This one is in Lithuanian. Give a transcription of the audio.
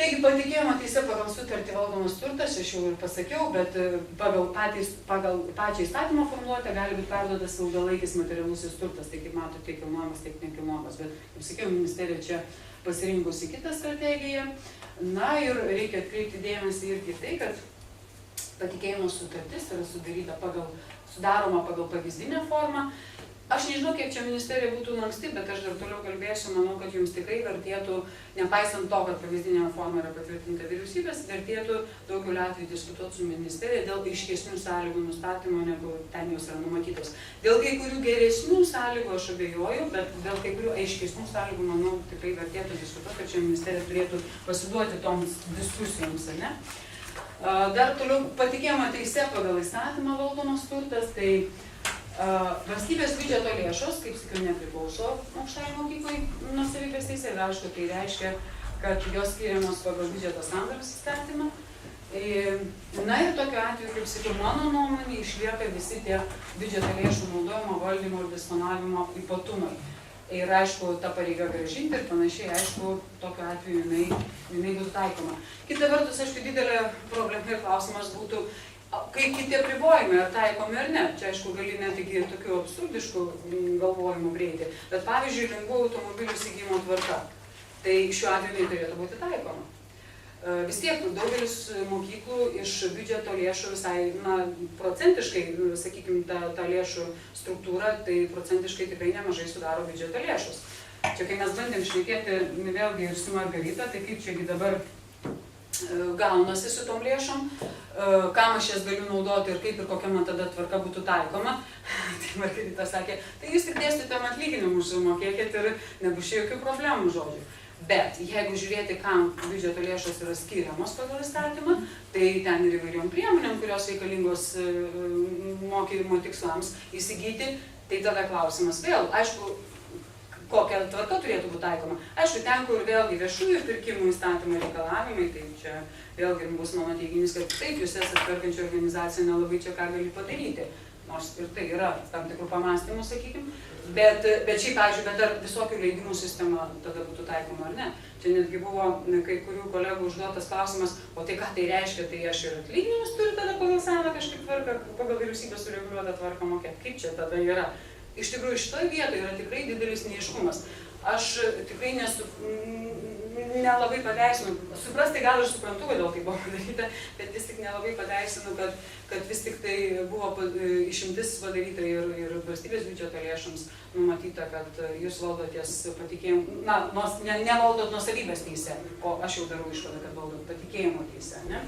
Taigi patikėjimo teise pagal sutartį valdomas turtas, aš jau ir pasakiau, bet pagal pačią įstatymo formuluotę gali būti perduotas ilgalaikis materialusis turtas, tai kaip matote, tiek kilnojamas, tiek nekilnojamas, bet, kaip sakiau, ministerija čia pasirinkusi kitą strategiją. Na ir reikia atkreipti dėmesį irgi tai, kad patikėjimo sutartis yra sudaroma pagal pavyzdinę formą. Aš nežinau, kiek čia ministerija būtų lanksti, bet aš dar toliau kalbėsiu, manau, kad jums tikrai vertėtų, nepaisant to, kad pavyzdinė forma yra patvirtinta vyriausybės, vertėtų daugeliu atveju diskutuoti su ministerija dėl aiškesnių sąlygų nustatymo, negu ten jos yra numatytos. Dėl kai kurių geresnių sąlygų aš abejoju, bet dėl kai kurių aiškesnių sąlygų, manau, tikrai vertėtų diskutuoti, kad čia ministerija turėtų pasiduoti toms diskusijoms, ne? Dar toliau patikėjimo teise pagal įstatymą valdomas turtas, tai valstybės biudžeto lėšos, kaip sakiau, nepriklauso aukštajai mokyklai nuosavybės teise ir aišku, tai reiškia, kad jos skiriamos pagal biudžeto sandaros įstatymą. Na ir tokiu atveju, kaip sakiau, mano nuomonė, išlieka visi tie biudžeto lėšų naudojimo, valdymo ir disponavimo ypatumai. Ir aišku, ta pareiga grąžinti ir panašiai, aišku, tokiu atveju jinai būtų taikoma. Kita vertus, aišku, didelė problema ir klausimas būtų, kai kiti apribojimai ar taikomi ar ne. Čia, aišku, gali net iki tokių absurdiškų galvojimų prieiti. Bet pavyzdžiui, lengvų automobilių įsigijimo tvarka. Tai šiuo atveju turėtų būti taikoma. Vis tiek daugelis mokyklų iš biudžeto lėšų visai, procentiškai, sakykime, ta lėšų struktūra, tai procentiškai tikrai nemažai sudaro biudžeto lėšos. Čia, kai mes bandėm šnekėti vėlgi ir su Margarita, tai kaip čiagi dabar gaunasi su tom lėšom, kam aš jas galiu naudoti ir kaip ir kokia man tada tvarka būtų taikoma. Tai Margarita sakė, tai jūs tik dėstytojam atlyginimus sumokėkit ir nebus čia jokių problemų, žodžiu. Bet jeigu žiūrėti, kam biudžeto lėšos yra skiriamos pagal įstatymą, tai ten ir įvairiom priemonėm, kurios reikalingos mokymo tikslams įsigyti, tai tada klausimas vėl, aišku, kokia tvarka turėtų būti taikoma. Aišku, ten, kur vėlgi viešųjų pirkimų įstatymų reikalavimai, tai čia vėlgi bus mano teiginys, kad taip, jūs esate perkančia organizacija, nelabai čia ką gali padaryti. Nors ir tai yra tam tikrų pamastymų, sakykime, bet šiaip, pavyzdžiui, bet ar visokių leidimų sistema tada būtų taikoma ar ne. Čia netgi buvo kai kurių kolegų užduotas klausimas, o tai ką tai reiškia, tai aš ir atlyginimus turiu tada pagal seną kažkaip tvarką, pagal vyriausybės sureguliuotą tvarką mokėti. Kaip čia tada yra? Iš tikrųjų, šitoje vietoje yra tikrai didelis neaiškumas. Aš tikrai nelabai pateisinu, suprasti gal aš suprantu, kodėl tai buvo padaryta, bet vis tik nelabai pateisinu, kad vis tik tai buvo išimtis padaryta ir valstybės biudžeto lėšoms numatyta, kad jūs valdotės patikėjimu, nevaldot nuosavybės teise, o aš jau darau išvadą, kad valdot patikėjimo teise, ne?